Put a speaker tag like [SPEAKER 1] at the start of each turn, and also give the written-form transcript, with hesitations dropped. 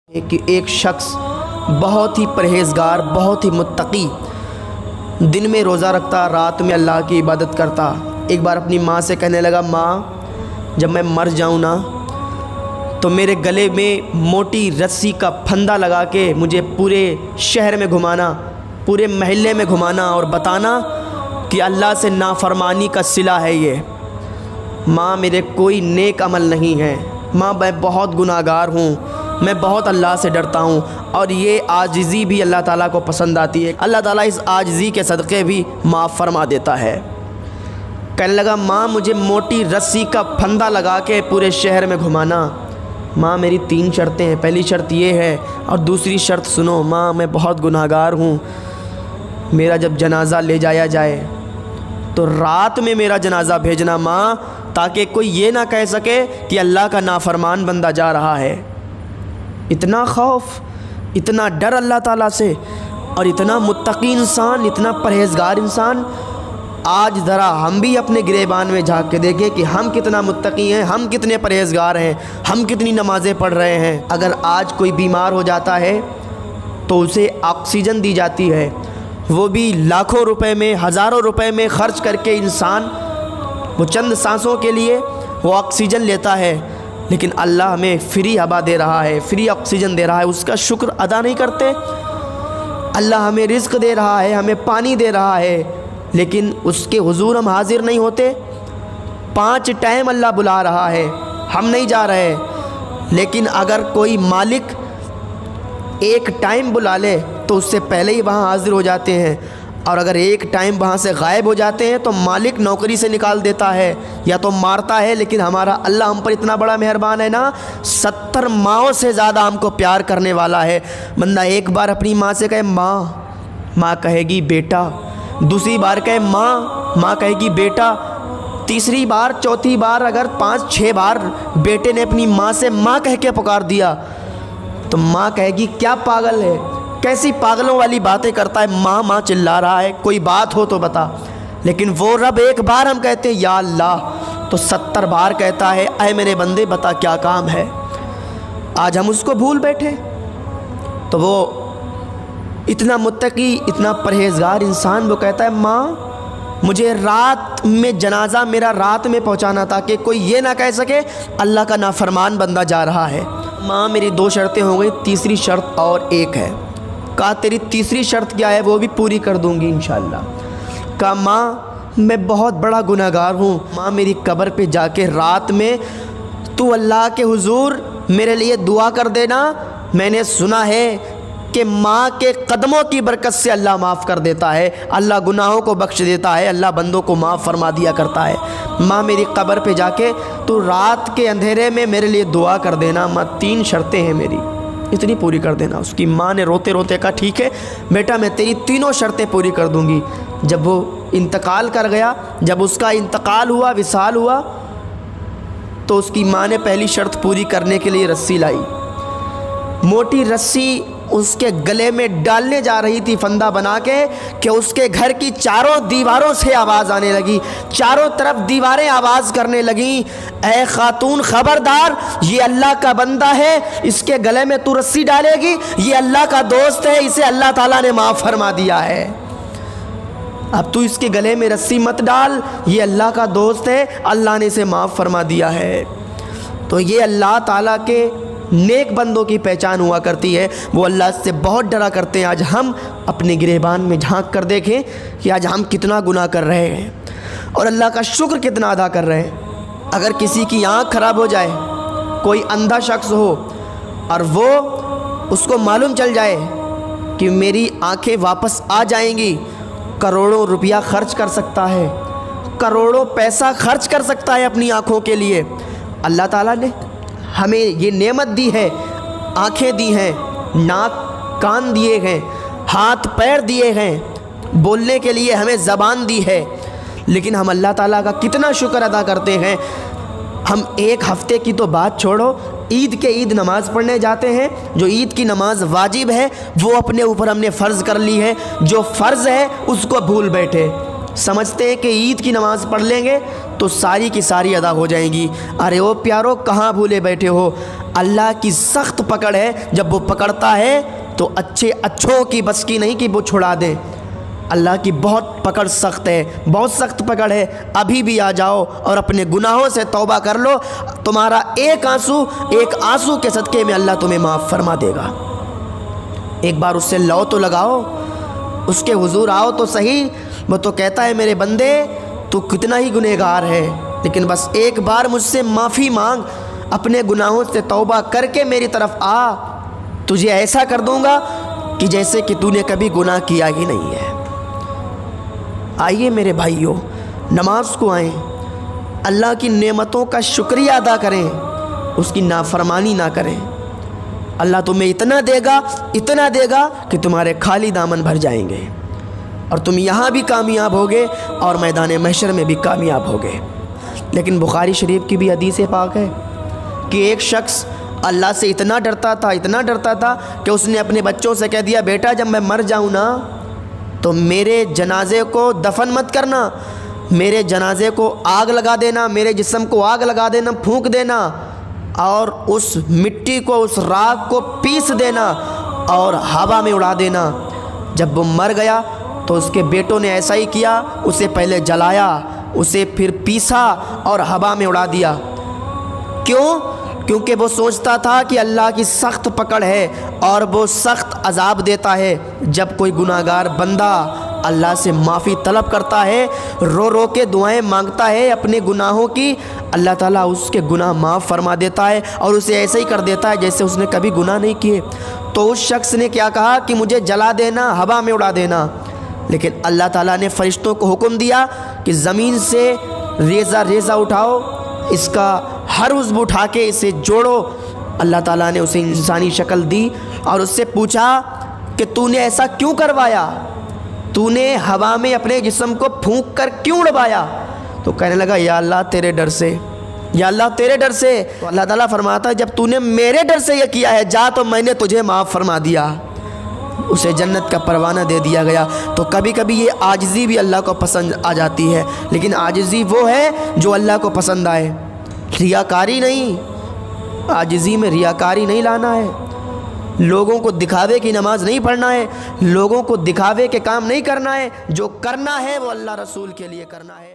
[SPEAKER 1] کہ ایک شخص بہت ہی پرہیزگار، بہت ہی متقی، دن میں روزہ رکھتا، رات میں اللہ کی عبادت کرتا، ایک بار اپنی ماں سے کہنے لگا، ماں جب میں مر جاؤں نا تو میرے گلے میں موٹی رسی کا پھندا لگا کے مجھے پورے شہر میں گھمانا، پورے محلے میں گھمانا اور بتانا کہ اللہ سے نافرمانی کا صلہ ہے یہ۔ ماں میرے کوئی نیک عمل نہیں ہے، ماں میں بہت گناہ گار ہوں، میں بہت اللہ سے ڈرتا ہوں، اور یہ عاجزی بھی اللہ تعالیٰ کو پسند آتی ہے، اللہ تعالیٰ اس عاجزی کے صدقے بھی معاف فرما دیتا ہے۔ کہنے لگا، ماں مجھے موٹی رسی کا پھندا لگا کے پورے شہر میں گھمانا۔ ماں میری 3 شرطیں ہیں، پہلی شرط یہ ہے اور دوسری شرط سنو، ماں میں بہت گناہ گار ہوں، میرا جب جنازہ لے جایا جائے تو رات میں میرا جنازہ بھیجنا ماں، تاکہ کوئی یہ نہ کہہ سکے کہ اللہ کا نافرمان بندہ جا رہا ہے۔ اتنا خوف، اتنا ڈر اللہ تعالیٰ سے، اور اتنا متقی انسان، اتنا پرہیزگار انسان۔ آج ذرا ہم بھی اپنے گریبان میں جھانک کے دیکھیں کہ ہم کتنا متقی ہیں، ہم کتنے پرہیزگار ہیں، ہم کتنی نمازیں پڑھ رہے ہیں۔ اگر آج کوئی بیمار ہو جاتا ہے تو اسے آکسیجن دی جاتی ہے، وہ بھی لاکھوں روپے میں، ہزاروں روپے میں خرچ کر کے انسان وہ چند سانسوں کے لیے وہ آکسیجن لیتا ہے، لیکن اللہ ہمیں فری ہوا دے رہا ہے، فری آکسیجن دے رہا ہے، اس کا شکر ادا نہیں کرتے۔ اللہ ہمیں رزق دے رہا ہے، ہمیں پانی دے رہا ہے، لیکن اس کے حضور ہم حاضر نہیں ہوتے۔ 5 ٹائم اللہ بلا رہا ہے، ہم نہیں جا رہے، لیکن اگر کوئی مالک 1 ٹائم بلا لے تو اس سے پہلے ہی وہاں حاضر ہو جاتے ہیں، اور اگر 1 ٹائم وہاں سے غائب ہو جاتے ہیں تو مالک نوکری سے نکال دیتا ہے یا تو مارتا ہے۔ لیکن ہمارا اللہ ہم پر اتنا بڑا مہربان ہے نا، 70 ماؤں سے زیادہ ہم کو پیار کرنے والا ہے۔ بندہ ایک بار اپنی ماں سے کہے ماں، ماں کہے گی بیٹا، دوسری بار کہے ماں، ماں کہے گی بیٹا، تیسری بار، چوتھی بار، اگر 5-6 بار بیٹے نے اپنی ماں سے ماں کہہ کے پکار دیا تو ماں کہے گی کیا پاگل ہے، کیسی پاگلوں والی باتیں کرتا ہے، ماں ماں چلا رہا ہے، کوئی بات ہو تو بتا۔ لیکن وہ رب ایک بار ہم کہتے ہیں یا اللہ تو 70 بار کہتا ہے اے میرے بندے بتا کیا کام ہے۔ آج ہم اس کو بھول بیٹھے۔ تو وہ اتنا متقی، اتنا پرہیزگار انسان وہ کہتا ہے ماں مجھے رات میں جنازہ میرا رات میں پہنچانا تھا کہ کوئی یہ نہ کہہ سکے اللہ کا نافرمان بندہ جا رہا ہے۔ ماں میری 2 شرطیں ہو گئی، تیسری شرط اور ایک ہے۔ کہا تیری تیسری شرط کیا ہے؟ وہ بھی پوری کر دوں گی انشاءاللہ۔ کہا ماں میں بہت بڑا گناہ گار ہوں، ماں میری قبر پہ جا کے رات میں تو اللہ کے حضور میرے لیے دعا کر دینا، میں نے سنا ہے کہ ماں کے قدموں کی برکت سے اللہ معاف کر دیتا ہے، اللہ گناہوں کو بخش دیتا ہے، اللہ بندوں کو معاف فرما دیا کرتا ہے۔ ماں میری قبر پہ جا کے تو رات کے اندھیرے میں میرے لیے دعا کر دینا، ماں 3 شرطیں ہیں میری، اتنی پوری کر دینا۔ اس کی ماں نے روتے روتے کہا ٹھیک ہے بیٹا میں تیری 3 شرطیں پوری کر دوں گی۔ جب وہ انتقال کر گیا، جب اس کا انتقال ہوا، وصال ہوا، تو اس کی ماں نے پہلی شرط پوری کرنے کے لیے رسی لائی، موٹی رسی اس کے گلے میں ڈالنے جا رہی تھی پھندا بنا کے کہ اس کے گھر کی چاروں دیواروں سے آواز آنے لگی، چاروں طرف دیواریں آواز کرنے لگیں، اے خاتون خبردار، یہ اللہ کا بندہ ہے، اس کے گلے میں تو رسی ڈالے گی، یہ اللہ کا دوست ہے، اسے اللہ تعالیٰ نے معاف فرما دیا ہے، اب تو اس کے گلے میں رسی مت ڈال، یہ اللہ کا دوست ہے، اللہ نے اسے معاف فرما دیا ہے۔ تو یہ اللہ تعالیٰ کے نیک بندوں کی پہچان ہوا کرتی ہے، وہ اللہ سے بہت ڈرا کرتے ہیں۔ آج ہم اپنے گریبان میں جھانک کر دیکھیں کہ آج ہم کتنا گناہ کر رہے ہیں اور اللہ کا شکر کتنا ادا کر رہے ہیں۔ اگر کسی کی آنکھ خراب ہو جائے، کوئی اندھا شخص ہو اور وہ اس کو معلوم چل جائے کہ میری آنکھیں واپس آ جائیں گی، کروڑوں روپیہ خرچ کر سکتا ہے، کروڑوں پیسہ خرچ کر سکتا ہے اپنی آنکھوں کے لیے۔ اللہ تعالیٰ نے ہمیں یہ نعمت دی ہے، آنکھیں دی ہیں، ناک کان دیے ہیں، ہاتھ پیر دیے ہیں، بولنے کے لیے ہمیں زبان دی ہے، لیکن ہم اللہ تعالیٰ کا کتنا شکر ادا کرتے ہیں۔ ہم 1 ہفتے کی تو بات چھوڑو، عید کے عید نماز پڑھنے جاتے ہیں، جو عید کی نماز واجب ہے وہ اپنے اوپر ہم نے فرض کر لی ہے، جو فرض ہے اس کو بھول بیٹھے۔ سمجھتے ہیں کہ عید کی نماز پڑھ لیں گے تو ساری کی ساری ادا ہو جائیں گی۔ ارے او پیارو، کہاں بھولے بیٹھے ہو، اللہ کی سخت پکڑ ہے، جب وہ پکڑتا ہے تو اچھوں کی بس کی نہیں کہ وہ چھڑا دیں۔ اللہ کی بہت پکڑ سخت ہے، بہت سخت پکڑ ہے۔ ابھی بھی آ جاؤ اور اپنے گناہوں سے توبہ کر لو، تمہارا ایک آنسو کے صدقے میں اللہ تمہیں معاف فرما دے گا۔ ایک بار اس سے لو تو لگاؤ، اس کے حضور آؤ تو صحیح۔ وہ تو کہتا ہے میرے بندے تو کتنا ہی گنہگار ہے، لیکن بس ایک بار مجھ سے معافی مانگ، اپنے گناہوں سے توبہ کر کے میری طرف آ، تجھے ایسا کر دوں گا کہ جیسے کہ تو نے کبھی گناہ کیا ہی نہیں ہے۔ آئیے میرے بھائیوں، نماز کو آئیں، اللہ کی نعمتوں کا شکریہ ادا کریں، اس کی نافرمانی نہ کریں۔ اللہ تمہیں اتنا دے گا کہ تمہارے خالی دامن بھر جائیں گے، اور تم یہاں بھی کامیاب ہوگے اور میدان محشر میں بھی کامیاب ہوگے۔ لیکن بخاری شریف کی بھی حدیث پاک ہے کہ ایک شخص اللہ سے اتنا ڈرتا تھا کہ اس نے اپنے بچوں سے کہہ دیا، بیٹا جب میں مر جاؤں نا تو میرے جنازے کو دفن مت کرنا، میرے جنازے کو آگ لگا دینا، میرے جسم کو آگ لگا دینا، پھونک دینا، اور اس مٹی کو، اس راکھ کو پیس دینا اور ہوا میں اڑا دینا۔ جب وہ مر گیا تو اس کے بیٹوں نے ایسا ہی کیا، اسے پہلے جلایا، اسے پھر پیسا اور ہوا میں اڑا دیا۔ کیونکہ وہ سوچتا تھا کہ اللہ کی سخت پکڑ ہے اور وہ سخت عذاب دیتا ہے۔ جب کوئی گناہگار بندہ اللہ سے معافی طلب کرتا ہے، رو رو کے دعائیں مانگتا ہے اپنے گناہوں کی، اللہ تعالیٰ اس کے گناہ معاف فرما دیتا ہے اور اسے ایسے ہی کر دیتا ہے جیسے اس نے کبھی گناہ نہیں کیے۔ تو اس شخص نے کیا کہا کہ مجھے جلا دینا، ہوا میں اڑا دینا، لیکن اللہ تعالیٰ نے فرشتوں کو حکم دیا کہ زمین سے ریزہ اٹھاؤ، اس کا ہر عضو اٹھا کے اسے جوڑو۔ اللہ تعالیٰ نے اسے انسانی شکل دی اور اس سے پوچھا کہ تو نے ایسا کیوں کروایا، تو نے ہوا میں اپنے جسم کو پھونک کر کیوں اڑوایا؟ تو کہنے لگا یا اللہ تیرے ڈر سے، یا اللہ تیرے ڈر سے۔ تو اللہ تعالیٰ فرماتا ہے جب تو نے میرے ڈر سے یہ کیا ہے، جا تو میں نے تجھے معاف فرما دیا۔ اسے جنت کا پروانہ دے دیا گیا۔ تو کبھی کبھی یہ عاجزی بھی اللہ کو پسند آ جاتی ہے، لیکن عاجزی وہ ہے جو اللہ کو پسند آئے، ریاکاری نہیں۔ عاجزی میں ریاکاری نہیں لانا ہے، لوگوں کو دکھاوے کی نماز نہیں پڑھنا ہے، لوگوں کو دکھاوے کے کام نہیں کرنا ہے، جو کرنا ہے وہ اللہ رسول کے لیے کرنا ہے۔